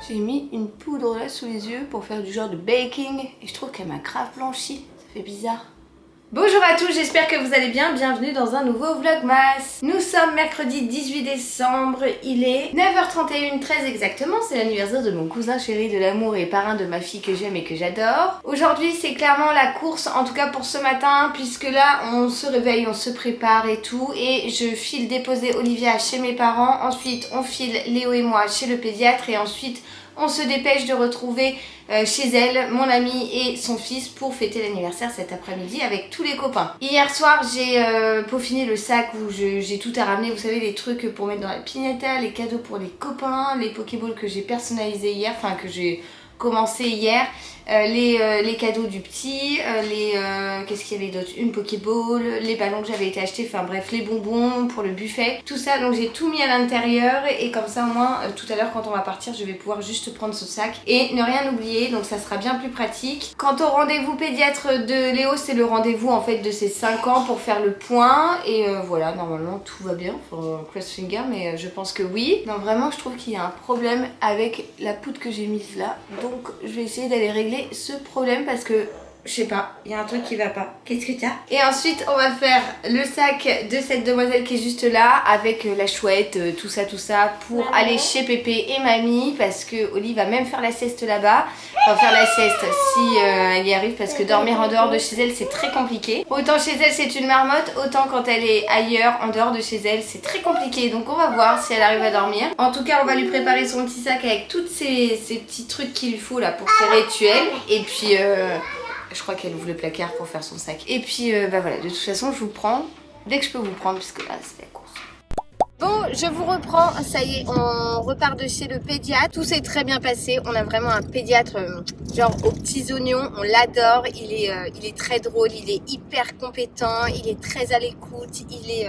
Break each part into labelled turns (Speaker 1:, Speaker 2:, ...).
Speaker 1: J'ai mis une poudre là sous les yeux pour faire du genre de baking et je trouve qu'elle m'a grave blanchi. Ça fait bizarre. Bonjour à tous, j'espère que vous allez bien, bienvenue dans un nouveau Vlogmas. Nous sommes mercredi 18 décembre, il est 9h31 très exactement, c'est l'anniversaire de mon cousin chéri de l'amour et parrain de ma fille que j'aime et que j'adore. Aujourd'hui c'est clairement la course, en tout cas pour ce matin, puisque là on se réveille, on se prépare et tout, et je file déposer Olivia chez mes parents, ensuite on file Léo et moi chez le pédiatre et ensuite on se dépêche de retrouver chez elle mon ami et son fils pour fêter l'anniversaire cet après-midi avec tous les copains. Hier soir j'ai peaufiné le sac où j'ai tout à ramener, vous savez, les trucs pour mettre dans la piñata, les cadeaux pour les copains, les pokéballs que j'ai personnalisés hier, enfin que j'ai commencé hier, les cadeaux du petit, qu'est-ce qu'il y avait d'autre, une pokéball, les ballons que j'avais été acheter, enfin bref, les bonbons pour le buffet, tout ça. Donc j'ai tout mis à l'intérieur et comme ça au moins tout à l'heure quand on va partir je vais pouvoir juste prendre ce sac et ne rien oublier, donc ça sera bien plus pratique. Quant au rendez-vous pédiatre de Léo, c'est le rendez-vous en fait de ses 5 ans pour faire le point et voilà, normalement tout va bien, cross finger, mais je pense que oui. Non, vraiment je trouve qu'il y a un problème avec la poudre que j'ai mise là, donc je vais essayer d'aller régler ce problème parce que je sais pas, il y a un truc qui va pas. Qu'est-ce que t'as? Et ensuite on va faire le sac de cette demoiselle qui est juste là avec la chouette, tout ça pour aller chez Pépé et Mamie parce que Oli va même faire la sieste là-bas. Enfin faire la sieste si elle y arrive parce que dormir en dehors de chez elle c'est très compliqué. Autant chez elle c'est une marmotte, autant quand elle est ailleurs en dehors de chez elle c'est très compliqué. Donc on va voir si elle arrive à dormir. En tout cas on va lui préparer son petit sac avec tous ces petits trucs qu'il lui faut là pour ses rituels. Et puis je crois qu'elle ouvre le placard pour faire son sac. Et puis bah voilà, de toute façon je vous prends dès que je peux vous prendre puisque là c'est la course. Bon, je vous reprends, ça y est, on repart de chez le pédiatre. Tout s'est très bien passé, on a vraiment un pédiatre genre aux petits oignons, on l'adore, il est très drôle, il est hyper compétent, il est très à l'écoute, il est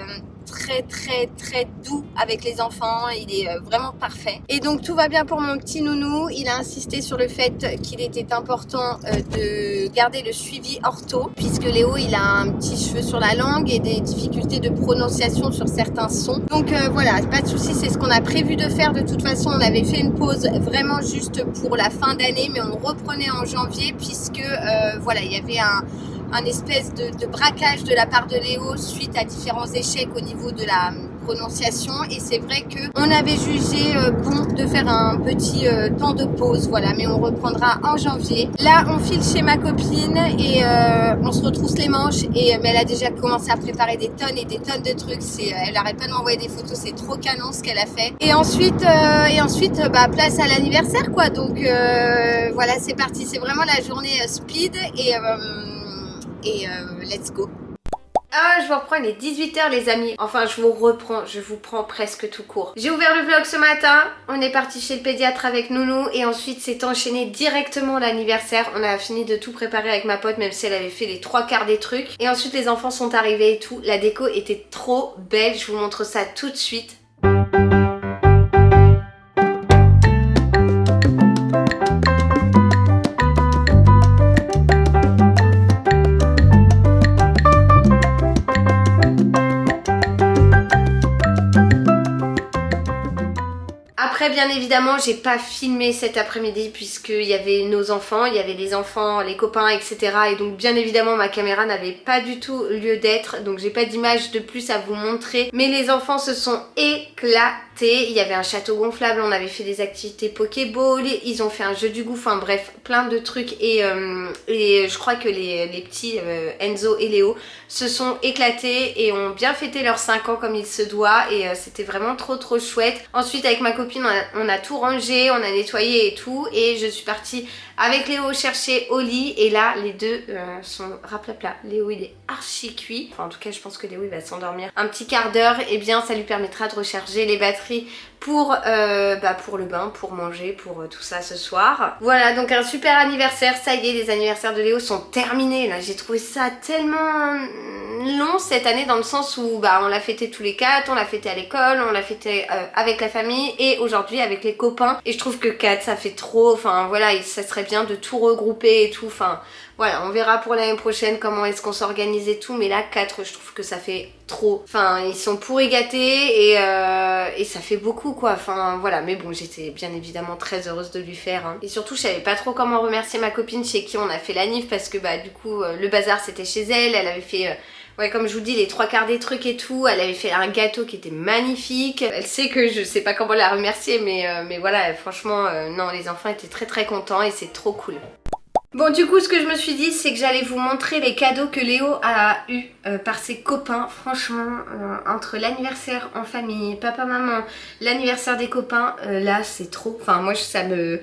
Speaker 1: très doux avec les enfants, il est vraiment parfait. Et donc tout va bien pour mon petit nounou, il a insisté sur le fait qu'il était important de garder le suivi ortho, puisque Léo il a un petit cheveu sur la langue et des difficultés de prononciation sur certains sons. Donc voilà, pas de souci, c'est ce qu'on a prévu de faire. De toute façon on avait fait une pause vraiment juste pour la fin d'année, mais on reprenait en janvier puisque voilà, il y avait un espèce de braquage de la part de Léo suite à différents échecs au niveau de la prononciation, et c'est vrai que on avait jugé bon de faire un petit temps de pause, voilà, mais on reprendra en janvier. Là on file chez ma copine et on se retrousse les manches et mais elle a déjà commencé à préparer des tonnes et des tonnes de trucs, elle arrête pas de m'envoyer des photos, c'est trop canon ce qu'elle a fait. Et ensuite bah, place à l'anniversaire quoi, donc voilà, c'est parti, c'est vraiment la journée speed et let's go. Ah, je vous reprends, il est 18h les amis. Enfin, je vous prends presque tout court. J'ai ouvert le vlog ce matin, on est parti chez le pédiatre avec Nounou et ensuite c'est enchaîné directement l'anniversaire. On a fini de tout préparer avec ma pote, même si elle avait fait les 3/4 des trucs. Et ensuite les enfants sont arrivés et tout. La déco était trop belle, je vous montre ça tout de suite. Après bien évidemment j'ai pas filmé cet après-midi puisqu'il y avait nos enfants, il y avait les enfants, les copains etc. Et donc bien évidemment ma caméra n'avait pas du tout lieu d'être, donc j'ai pas d'image de plus à vous montrer. Mais les enfants se sont éclatés, il y avait un château gonflable, on avait fait des activités Pokéball, ils ont fait un jeu du goût, enfin bref plein de trucs et je crois que les petits Enzo et Léo se sont éclatés et ont bien fêté leurs 5 ans comme il se doit et c'était vraiment trop chouette. Ensuite avec ma copine on a tout rangé, on a nettoyé et tout et je suis partie avec Léo chercher Oli et là les deux sont raplapla. Léo il est archi cuit, enfin en tout cas je pense que Léo il va s'endormir un petit quart d'heure et bien ça lui permettra de recharger les batteries pour le bain, pour manger, pour tout ça ce soir. Voilà, donc un super anniversaire, ça y est, les anniversaires de Léo sont terminés là, j'ai trouvé ça tellement long cette année dans le sens où on l'a fêté tous les 4, on l'a fêté à l'école, on l'a fêté avec la famille et aujourd'hui avec les copains et je trouve que 4 ça fait trop, enfin voilà, ça serait bien de tout regrouper et tout, enfin voilà, on verra pour l'année prochaine comment est-ce qu'on s'organise et tout, mais là 4 je trouve que ça fait trop. Enfin ils sont pourris gâtés ça fait beaucoup quoi, enfin voilà, mais bon j'étais bien évidemment très heureuse de lui faire hein. Et surtout je savais pas trop comment remercier ma copine chez qui on a fait la nif parce que bah du coup le bazar c'était chez elle, elle avait fait... ouais, comme je vous dis, les trois quarts des trucs et tout, elle avait fait un gâteau qui était magnifique. Elle sait que je sais pas comment la remercier, mais voilà, franchement, non, les enfants étaient très très contents et c'est trop cool. Bon, du coup, ce que je me suis dit, c'est que j'allais vous montrer les cadeaux que Léo a eu par ses copains. Franchement, entre l'anniversaire en famille, papa, maman, l'anniversaire des copains, là, c'est trop. Enfin, moi, ça me...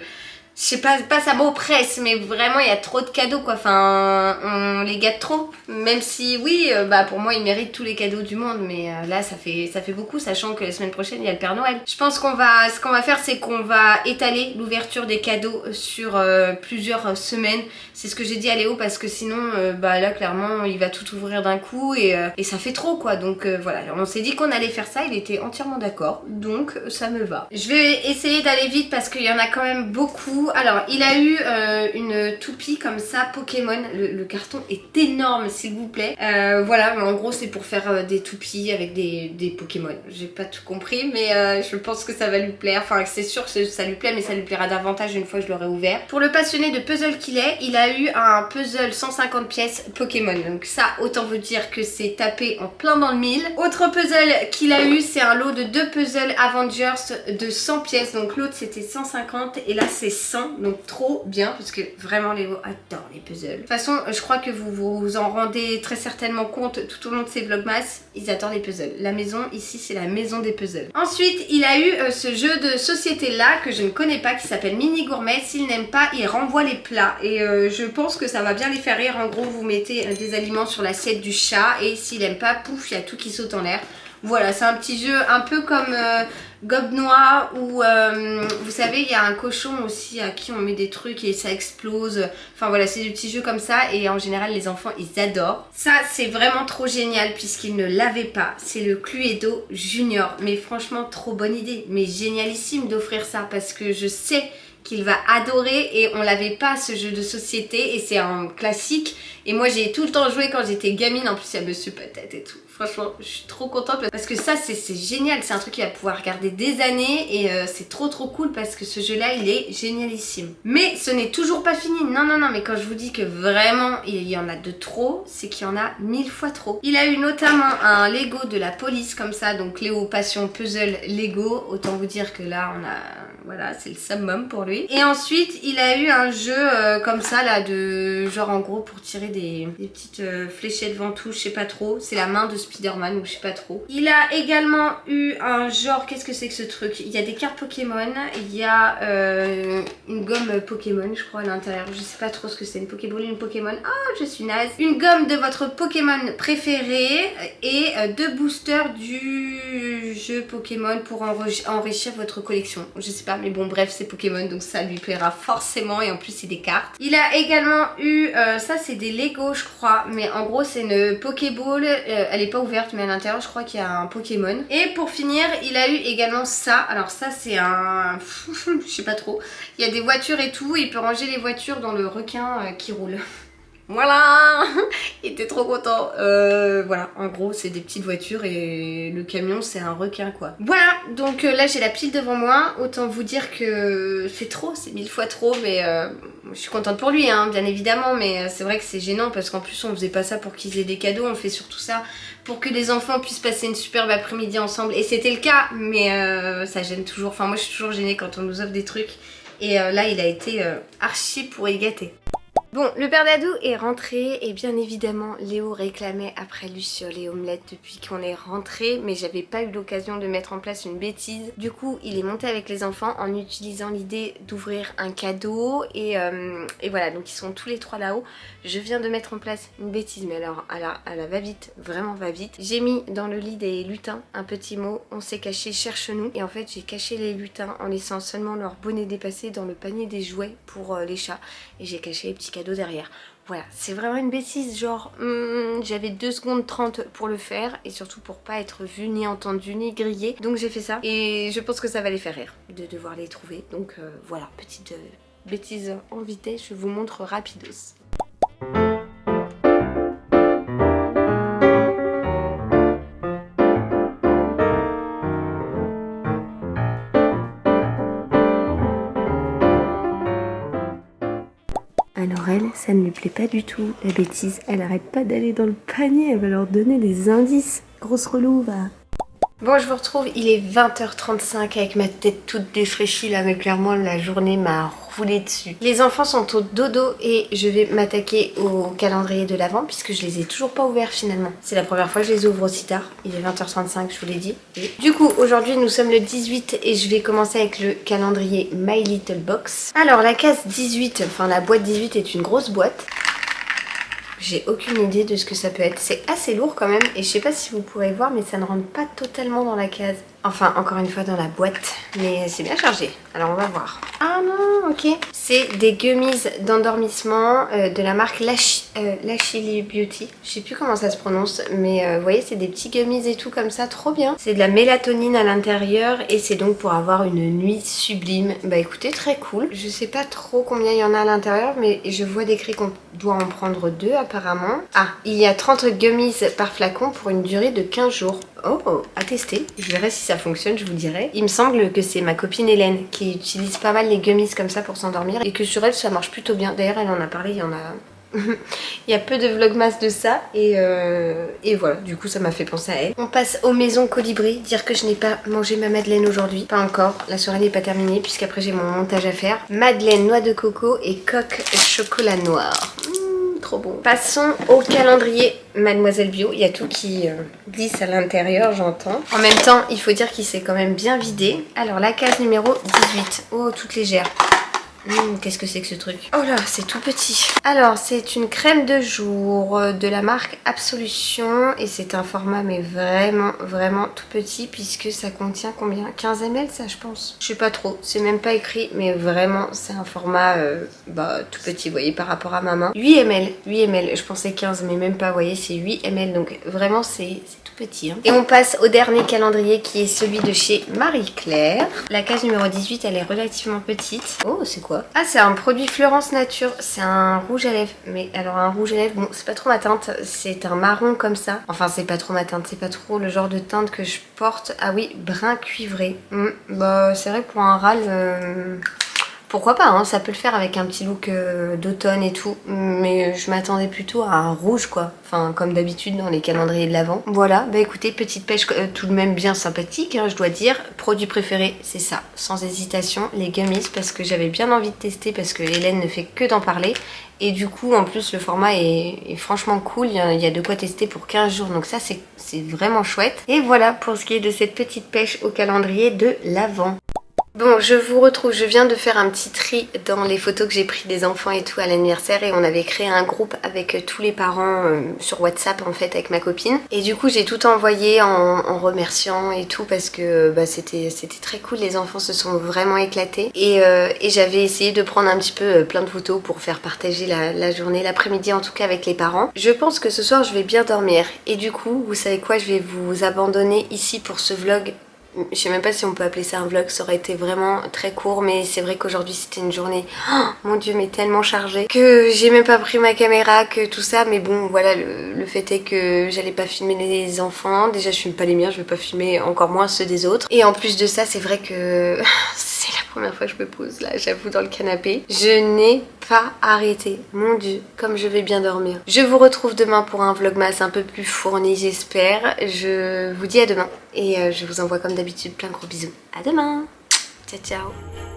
Speaker 1: Je sais pas, ça m'oppresse, mais vraiment il y a trop de cadeaux quoi, enfin on les gâte trop. Même si oui, bah pour moi ils méritent tous les cadeaux du monde, mais là ça fait beaucoup, sachant que la semaine prochaine il y a le Père Noël. Je pense ce qu'on va faire c'est qu'on va étaler l'ouverture des cadeaux sur plusieurs semaines. C'est ce que j'ai dit à Léo parce que sinon bah là clairement il va tout ouvrir d'un coup et ça fait trop quoi. Donc voilà, on s'est dit qu'on allait faire ça, il était entièrement d'accord, donc ça me va. Je vais essayer d'aller vite parce qu'il y en a quand même beaucoup. Alors il a eu une toupie comme ça Pokémon, le carton est énorme s'il vous plaît. Voilà, mais en gros c'est pour faire des toupies avec des Pokémon. J'ai pas tout compris mais je pense que ça va lui plaire, enfin c'est sûr que ça lui plaît mais ça lui plaira davantage une fois que je l'aurai ouvert. Pour le passionné de puzzle qu'il est, il a eu un puzzle 150 pièces Pokémon, donc ça autant vous dire que c'est tapé en plein dans le mille. Autre puzzle qu'il a eu, c'est un lot de 2 puzzles Avengers de 100 pièces, donc l'autre c'était 150 et là c'est 100, donc trop bien parce que vraiment Léo adore les puzzles. De toute façon je crois que vous vous en rendez très certainement compte tout au long de ces vlogmas, ils adorent les puzzles. La maison ici c'est la maison des puzzles. Ensuite il a eu ce jeu de société là que je ne connais pas qui s'appelle Mini Gourmet. S'il n'aime pas il renvoie les plats et je pense que ça va bien les faire rire. En gros vous mettez des aliments sur l'assiette du chat et s'il aime pas, pouf, il y a tout qui saute en l'air. Voilà, c'est un petit jeu un peu comme Gobe Noir où vous savez il y a un cochon aussi à qui on met des trucs et ça explose. Enfin voilà, c'est des petits jeux comme ça et en général les enfants ils adorent. Ça c'est vraiment trop génial puisqu'ils ne l'avaient pas. C'est le Cluedo Junior. Mais franchement trop bonne idée, mais génialissime d'offrir ça parce que je sais qu'il va adorer et on l'avait pas ce jeu de société et c'est un classique et moi j'ai tout le temps joué quand j'étais gamine, en plus il y a Monsieur Patate et tout. Franchement je suis trop contente parce que ça c'est génial, c'est un truc qu'il va pouvoir regarder des années et c'est trop cool parce que ce jeu là il est génialissime. Mais ce n'est toujours pas fini, non mais quand je vous dis que vraiment il y en a de trop, c'est qu'il y en a 1000 fois trop. Il a eu notamment un Lego de la police comme ça, donc Léo Passion Puzzle Lego, autant vous dire que là on a... Voilà, c'est le summum pour lui. Et ensuite, il a eu un jeu comme ça, là, de genre en gros pour tirer des petites fléchettes ventouses, je sais pas trop. C'est la main de Spider-Man ou je sais pas trop. Il a également eu un genre, qu'est-ce que c'est que ce truc? Il y a des cartes Pokémon, il y a une gomme Pokémon, je crois, à l'intérieur. Je sais pas trop ce que c'est, une Pokéball, une Pokémon. Oh, je suis naze. Une gomme de votre Pokémon préféré et 2 boosters du jeu Pokémon pour enrichir votre collection. Je sais pas, mais bon bref c'est Pokémon donc ça lui plaira forcément et en plus c'est des cartes. Il a également eu, ça c'est des Lego je crois, mais en gros c'est une Pokéball, elle est pas ouverte mais à l'intérieur je crois qu'il y a un Pokémon. Et pour finir il a eu également ça, alors ça c'est un... je sais pas trop, il y a des voitures et tout, il peut ranger les voitures dans le requin qui roule. Voilà, il était trop content. Voilà, en gros c'est des petites voitures et le camion c'est un requin quoi. Voilà, donc là j'ai la pile devant moi. Autant vous dire que c'est trop, c'est 1000 fois trop, mais je suis contente pour lui hein, bien évidemment. Mais c'est vrai que c'est gênant parce qu'en plus on faisait pas ça pour qu'ils aient des cadeaux, on fait surtout ça pour que les enfants puissent passer une superbe après-midi ensemble. Et c'était le cas, mais ça gêne toujours. Enfin moi je suis toujours gênée quand on nous offre des trucs. Et là il a été archi pour y gâter. Bon, le père Dadou est rentré et bien évidemment Léo réclamait après lui sur les omelettes depuis qu'on est rentré, mais j'avais pas eu l'occasion de mettre en place une bêtise. Du coup il est monté avec les enfants en utilisant l'idée d'ouvrir un cadeau et voilà, donc ils sont tous les trois là-haut. Je viens de mettre en place une bêtise, mais alors à la va-vite, vraiment va-vite. J'ai mis dans le lit des lutins un petit mot, on s'est caché, cherche-nous. Et en fait j'ai caché les lutins en laissant seulement leur bonnet dépassé dans le panier des jouets pour les chats et j'ai caché les petits cadeaux derrière. Voilà, c'est vraiment une bêtise, genre j'avais 2 secondes 30 pour le faire et surtout pour pas être vue ni entendue ni grillée, donc j'ai fait ça et je pense que ça va les faire rire de devoir les trouver, donc voilà, petite bêtise en vitesse, je vous montre rapidos. Alors elle, ça ne lui plaît pas du tout, la bêtise. Elle arrête pas d'aller dans le panier, elle va leur donner des indices. Grosse relou, va. Bon, je vous retrouve, il est 20h35 avec ma tête toute défraîchie là, mais clairement la journée m'a roulé dessus. Les enfants sont au dodo et je vais m'attaquer au calendrier de l'Avent puisque je les ai toujours pas ouverts finalement. C'est la première fois que je les ouvre aussi tard, il est 20h35, je vous l'ai dit. Et du coup, aujourd'hui nous sommes le 18 et je vais commencer avec le calendrier My Little Box. Alors la case 18, enfin la boîte 18 est une grosse boîte. J'ai aucune idée de ce que ça peut être. C'est assez lourd quand même et je sais pas si vous pourrez voir mais ça ne rentre pas totalement dans la case. Enfin encore une fois dans la boîte. Mais c'est bien chargé. Alors on va voir. Ah non, ok. C'est des gummies d'endormissement de la marque Lashili Beauty. Je sais plus comment ça se prononce mais vous voyez c'est des petits gummies et tout comme ça. Trop bien. C'est de la mélatonine à l'intérieur et c'est donc pour avoir une nuit sublime. Bah écoutez, très cool. Je sais pas trop combien il y en a à l'intérieur mais je vois décrit qu'on doit en prendre 2 apparemment. Ah, il y a 30 gummies par flacon pour une durée de 15 jours. Oh, à tester. Je verrai si ça fonctionne, je vous dirai. Il me semble que c'est ma copine Hélène qui utilise pas mal les gummies comme ça pour s'endormir et que sur elle ça marche plutôt bien. D'ailleurs elle en a parlé, il y en a... il y a peu de vlogmas de ça et voilà, du coup ça m'a fait penser à elle. On passe aux maisons colibri, dire que je n'ai pas mangé ma madeleine aujourd'hui, pas encore, la soirée n'est pas terminée puisqu'après j'ai mon montage à faire. Madeleine noix de coco et coque chocolat noir. Trop bon. Passons au calendrier Mademoiselle Bio. Il y a tout qui glisse à l'intérieur, j'entends. En même temps, il faut dire qu'il s'est quand même bien vidé. Alors, la case numéro 18. Oh, toute légère. Qu'est-ce que c'est que ce truc? Oh là, c'est tout petit. Alors, c'est une crème de jour de la marque Absolution. Et c'est un format, mais vraiment tout petit. Puisque ça contient combien? 15 ml, ça, je pense. Je sais pas trop. C'est même pas écrit. Mais vraiment, c'est un format tout petit, vous voyez, par rapport à ma main. 8 ml. Je pensais 15, mais même pas, vous voyez, c'est 8 ml. Donc, vraiment, c'est tout petit. Hein. Et on passe au dernier calendrier qui est celui de chez Marie-Claire. La case numéro 18, elle est relativement petite. Oh, c'est quoi? Ah, c'est un produit Florence Nature, c'est un rouge à lèvres. Mais alors un rouge à lèvres, bon c'est pas trop ma teinte, c'est un marron comme ça. Enfin c'est pas trop ma teinte, c'est pas trop le genre de teinte que je porte. Ah oui, brun cuivré. Bah c'est vrai pour un râle... Pourquoi pas, hein, ça peut le faire avec un petit look d'automne et tout. Mais je m'attendais plutôt à un rouge quoi. Enfin comme d'habitude dans les calendriers de l'Avent. Voilà, bah écoutez, petite pêche tout de même bien sympathique, hein, je dois dire. Produit préféré, c'est ça, sans hésitation, les gummies. Parce que j'avais bien envie de tester parce que Hélène ne fait que d'en parler. Et du coup en plus le format est franchement cool, il y a de quoi tester pour 15 jours. Donc ça c'est vraiment chouette. Et voilà pour ce qui est de cette petite pêche au calendrier de l'Avent. Bon, je vous retrouve, je viens de faire un petit tri dans les photos que j'ai prises des enfants et tout à l'anniversaire et on avait créé un groupe avec tous les parents sur WhatsApp en fait avec ma copine et du coup j'ai tout envoyé en remerciant et tout parce que c'était très cool, les enfants se sont vraiment éclatés et j'avais essayé de prendre un petit peu plein de photos pour faire partager la journée, l'après-midi en tout cas avec les parents. Je pense que ce soir je vais bien dormir et du coup vous savez quoi, je vais vous abandonner ici pour ce vlog. Je sais même pas si on peut appeler ça un vlog, ça aurait été vraiment très court, mais c'est vrai qu'aujourd'hui c'était une journée, oh, mon dieu, mais tellement chargée que j'ai même pas pris ma caméra, que tout ça, mais bon voilà, le fait est que j'allais pas filmer les enfants, déjà je filme pas les miens, je vais pas filmer encore moins ceux des autres, et en plus de ça c'est vrai que c'est la première fois que je me pose là, j'avoue, dans le canapé, je n'ai pas arrêté, mon dieu, comme je vais bien dormir. Je vous retrouve demain pour un vlogmas un peu plus fourni j'espère, je vous dis à demain. Et je vous envoie comme d'habitude plein de gros bisous. À demain. Ciao ciao.